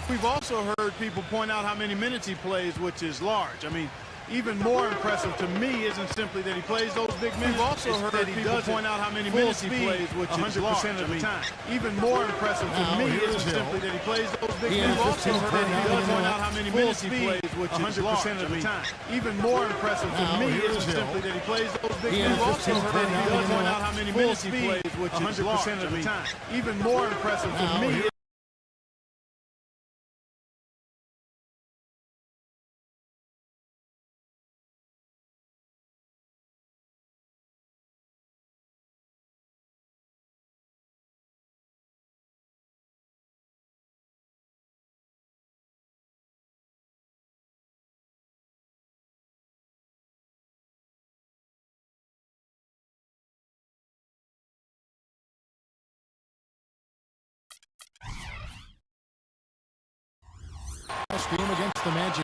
We've also heard people point out how many minutes he plays, which is large. I mean, even more impressive to me isn't simply that he plays those big minutes. We've also heard that he does point out how many minutes he plays, which is 100% of the time. Even more impressive to me isn't simply that he plays those big minutes. We've also heard that he does point out how many minutes he plays, which is 100% of the time. Even more impressive to me isn't simply that he plays those big minutes. We've also heard that he does point out how many minutes he plays, which is 100% of the time. Even more impressive to me. Last game against the Magic.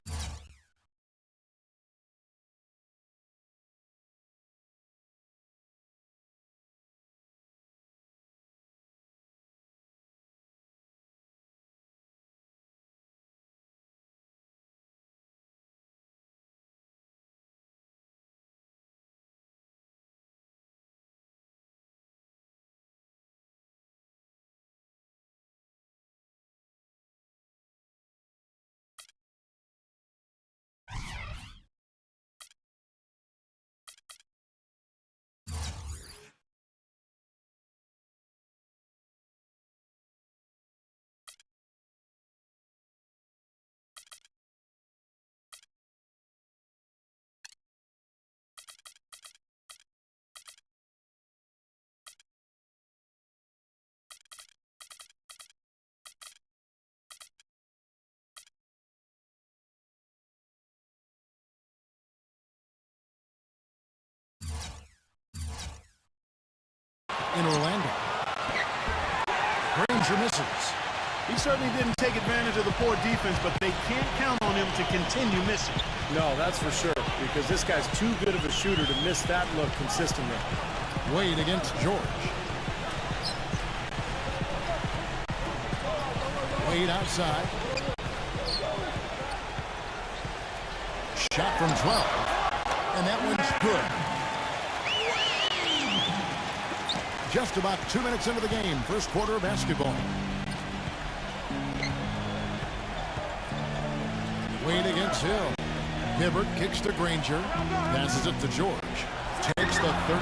In Orlando. Granger misses. He certainly didn't take advantage of the poor defense, but they can't count on him to continue missing. No, that's for sure, because this guy's too good of a shooter to miss that look consistently. Wade against George. Wade outside. Shot from 12. And that one's good. Just about 2 minutes into the game, first quarter of basketball. Wade against Hill. Hibbert kicks to Granger. Passes it to George. Takes the third.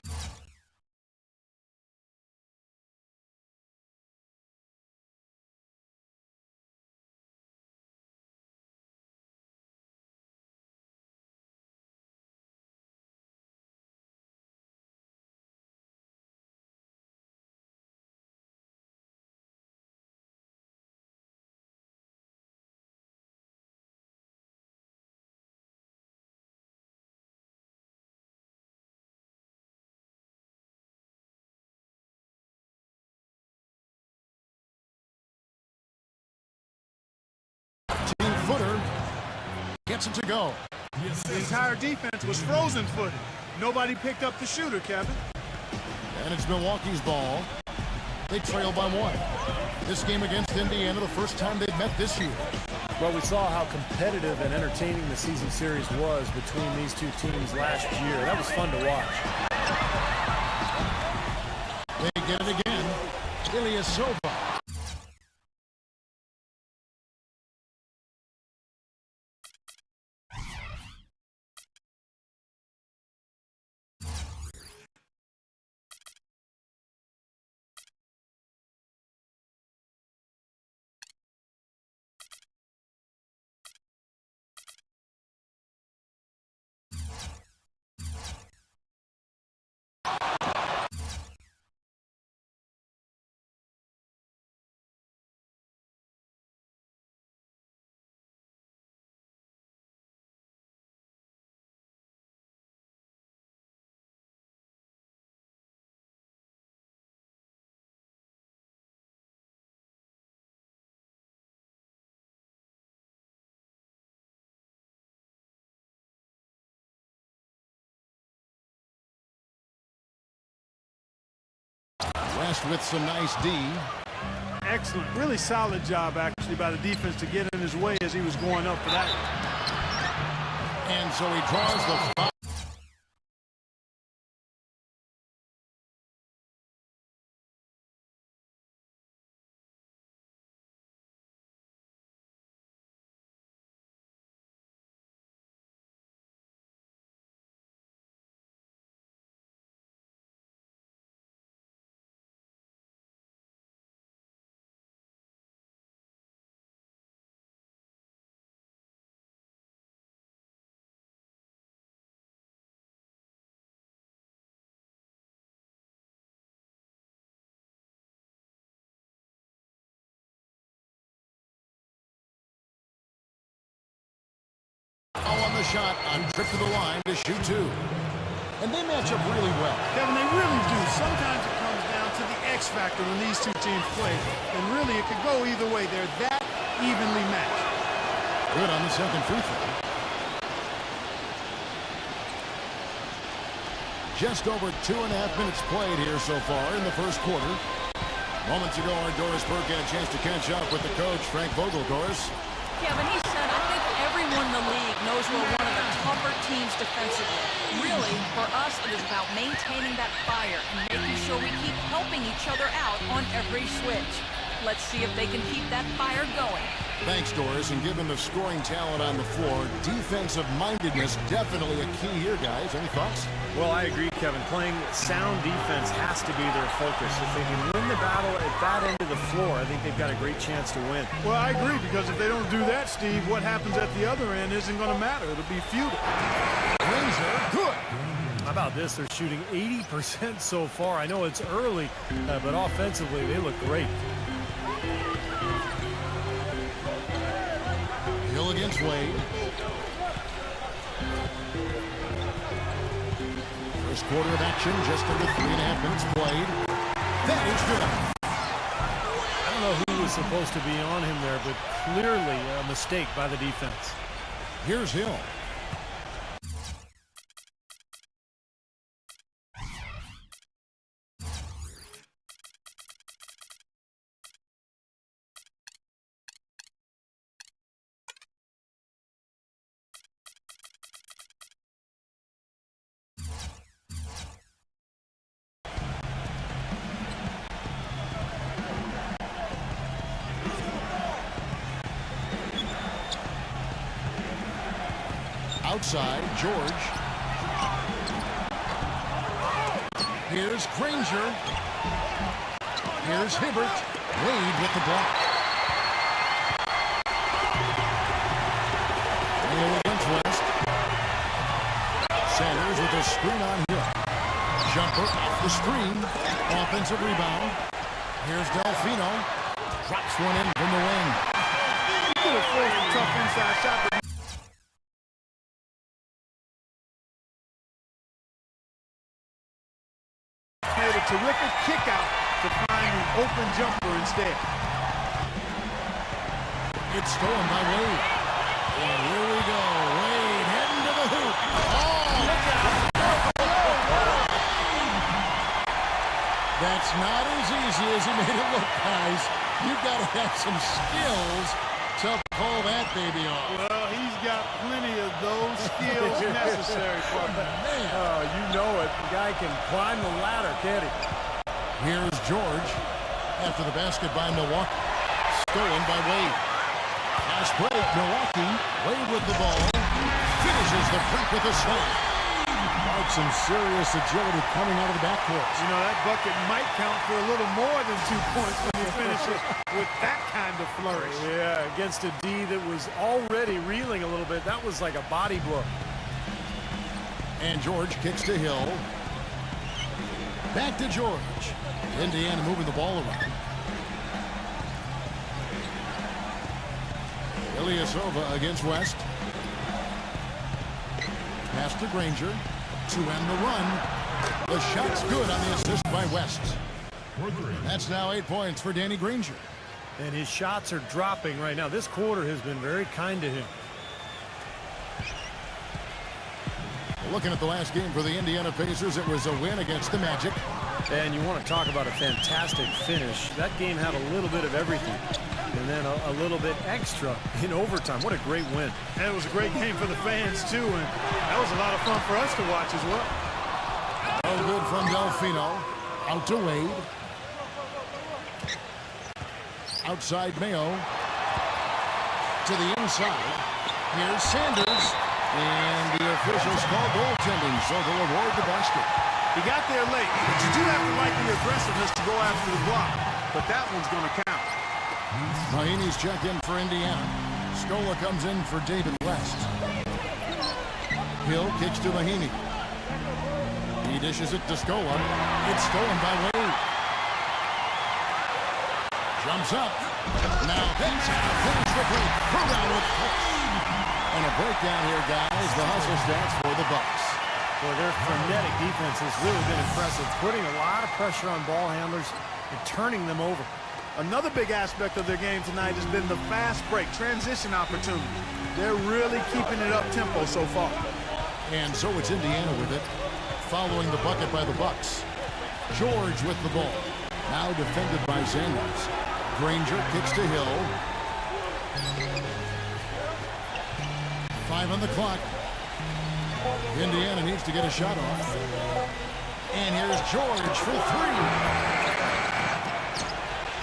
Footer gets it to go. The entire defense was frozen-footed. Nobody picked up the shooter, Kevin. And it's Milwaukee's ball. They trail by 1. This game against Indiana, the first time they've met this year. Well, we saw how competitive and entertaining the season series was between these two teams last year. That was fun to watch. They get it again. Ilyasova. West with some nice D. excellent, really solid job, actually, by the defense to get in his way as he was going up for that. And so he draws the foul. On the shot, on trip to the line to shoot two. And they match up really well. Kevin, they really do. Sometimes it comes down to the X factor when these two teams play. And really, it could go either way. They're that evenly matched. Good on the second free throw. Just over 2.5 minutes played here so far in the first quarter. Moments ago, our Doris Burke had a chance to catch up with the coach, Frank Vogel. Doris? Kevin, he said, I think everyone in the league knows we're one of the tougher teams defensively. Really, for us, it is about maintaining that fire and making sure we keep helping each other out on every switch. Let's see if they can keep that fire going. Thanks, Doris. And given the scoring talent on the floor, defensive mindedness definitely a key here, guys. Any thoughts? Well, I agree, Kevin. Playing sound defense has to be their focus. If they can win the battle at that end of the floor, I think they've got a great chance to win. Well, I agree, because if they don't do that, Steve, what happens at the other end isn't going to matter. It'll be futile. Granger, good. How about this? They're shooting 80% so far. I know it's early, but offensively, they look great. Hill against Wade. First quarter of action, just under 3.5 minutes played. That is good. I don't know who was supposed to be on him there, but clearly a mistake by the defense. Here's Hill. Outside, George. Here's Granger. Here's Hibbert. Wade with the block. Hill against West. Sanders with a screen on Hill. Jumper off the screen. Offensive rebound. Here's Delfino. Drops one in from the wing. He could have forced a tough inside shot, but made a terrific kick out to find an open jumper instead. It's stolen by Wade. And here we go. Wade heading to the hoop. Oh, look out. That's not as easy as he made it look, guys. You've got to have some skills to pull that baby off. Well, he's got plenty of those skills necessary for him. Man. Oh, you know it. The guy can climb the ladder, can't he? Here's George after the basket by Milwaukee. Stolen by Wade. Fast break, Milwaukee. Wade with the ball. Finishes the break with a slam. Some serious agility coming out of the backcourt. You know, that bucket might count for a little more than 2 points when he finishes with that kind of flourish. Yeah, against a D that was already reeling a little bit. That was like a body blow. And George kicks to Hill. Back to George. Indiana moving the ball around. Ilyasova against West. Pass to Granger. To end the run. The shot's good on the assist by West. That's now 8 points for Danny Granger. And his shots are dropping right now. This quarter has been very kind to him. Looking at the last game for the Indiana Pacers, it was a win against the Magic. And you want to talk about a fantastic finish. That game had a little bit of everything. And then a little bit extra in overtime. What a great win. And it was a great game for the fans, too, and that was a lot of fun for us to watch as well. No good from Delfino. Out to Wade. Outside Mayo. To the inside. Here's Sanders. And the officials call goaltending, so they'll award the basket. He got there late, but you do have to like the aggressiveness to go after the block. But that one's going to count. Mahinmi's checked in for Indiana. Scola comes in for David West. Hill kicks to Mahinmi. He dishes it to Scola. It's stolen by Wade. Jumps up. Now hits. Finish the break. Around with Hooks. And a breakdown here, guys. The hustle stats for the Bucks. Well, their frenetic defense has really been impressive, putting a lot of pressure on ball handlers and turning them over. Another big aspect of their game tonight has been the fast break, transition opportunity. They're really keeping it up-tempo so far. And so it's Indiana with it, following the bucket by the Bucks. George with the ball. Now defended by Sanders. Granger kicks to Hill. 5 on the clock. Indiana needs to get a shot off. And here's George for 3.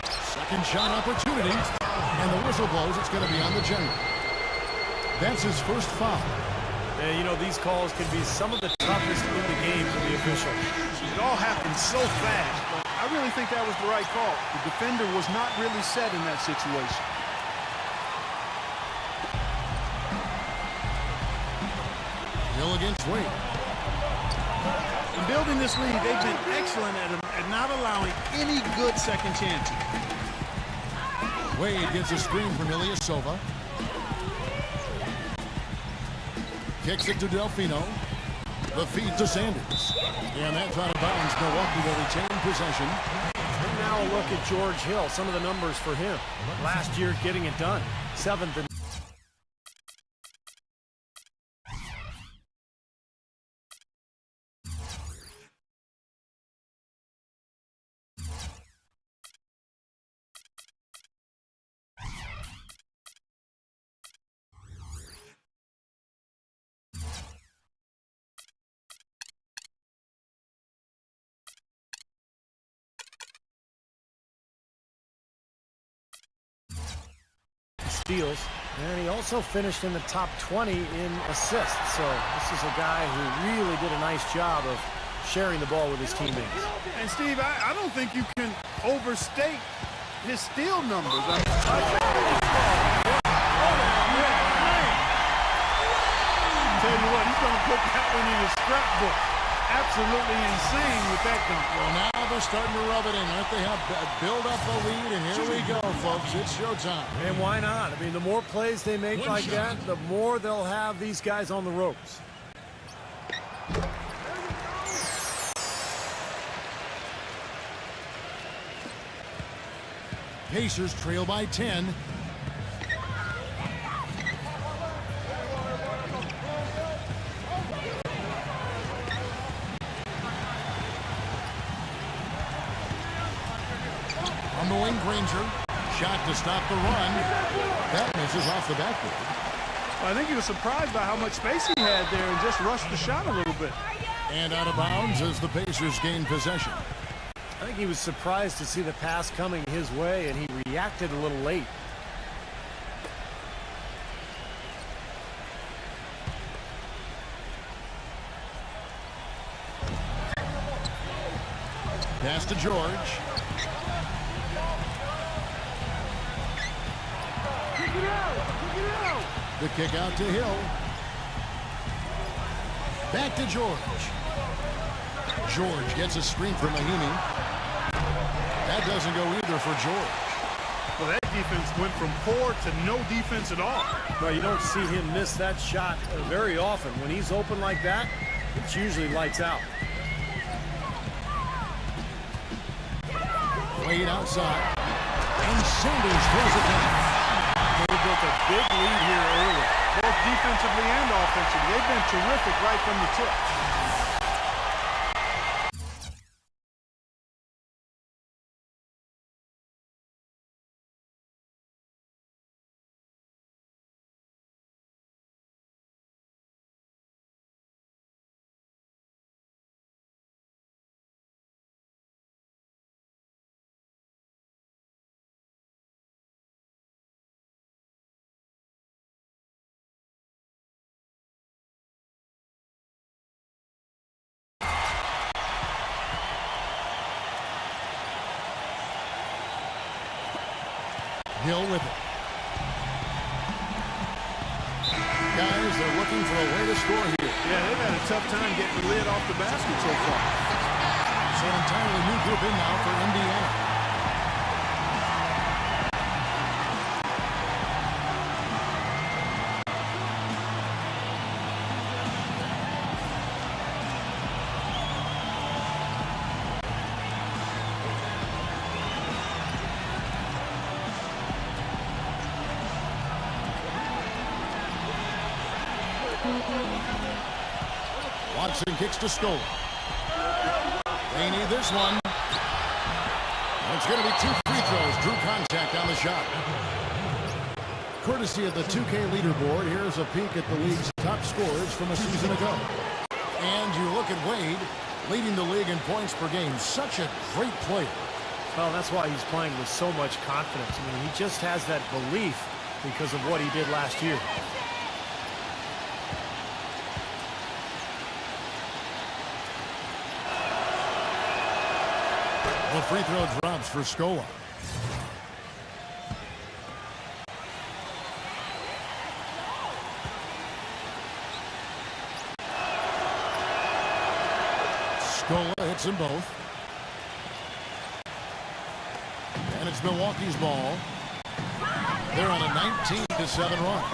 Second shot opportunity. And the whistle blows. It's going to be on the general. That's his first foul. And, you know, these calls can be some of the toughest in the game for the official. It all happened so fast, but I really think that was the right call. The defender was not really set in that situation. Hill against Wade. In building this lead, they've been excellent at not allowing any good second chances. Wade gets a screen from Ilyasova. Kicks it to Delfino. The feed to Sanders. And that's out of bounds. Milwaukee will retain possession. And now a look at George Hill. Some of the numbers for him. Last year getting it done. 7th and steals, and he also finished in the top 20 in assists. So this is a guy who really did a nice job of sharing the ball with his teammates. And Steve, I don't think you can overstate his steal numbers. Tell you what, he's going to put that one in his scrapbook. Absolutely insane with that dunk. Well, now they're starting to rub it in, aren't they? Build up a lead, and here we go, folks. It's showtime. And why not? I mean, the more plays they make like that, the more they'll have these guys on the ropes. Pacers trail by 10. On the wing, Granger. Shot to stop the run. That misses off the backboard. Well, I think he was surprised by how much space he had there and just rushed the shot a little bit. And out of bounds as the Pacers gain possession. I think he was surprised to see the pass coming his way, and he reacted a little late. Pass to George. The kick out to Hill. Back to George. George gets a screen from Mahinmi. That doesn't go either for George. Well, that defense went from poor to no defense at all. Well, you don't see him miss that shot very often. When he's open like that, it's usually lights out. Wade outside. And Sanders throws it down. No built a big lead here early. Both defensively and offensively. They've been terrific right from the tip. Hill with it. Guys, they're looking for a way to score here. Yeah, they've had a tough time getting the lid off the basket so far. So an entirely new group in now for Indiana. Watson kicks to Scola. They need this one. And it's going to be 2 free throws. Drew contact on the shot. Courtesy of the 2K leaderboard, here's a peek at the league's top scorers from a season ago. And you look at Wade, leading the league in points per game. Such a great player. Well, that's why he's playing with so much confidence. I mean, he just has that belief because of what he did last year. The free throw drops for Scola. Scola hits them both. And it's Milwaukee's ball. They're on a 19-7 run.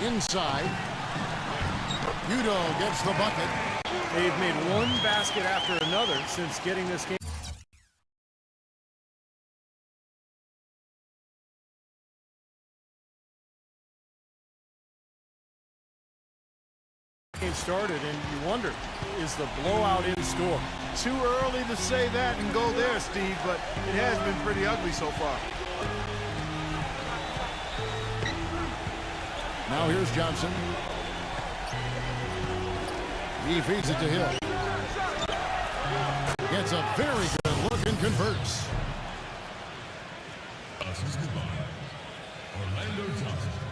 Inside. Udoh gets the bucket. They've made one basket after another since getting this game started, and you wonder, is the blowout in store? Too early to say that and go there, Steve, but it has been pretty ugly so far. Now here's Johnson. He feeds it to Hill. Gets a very good look and converts. Orlando Johnson.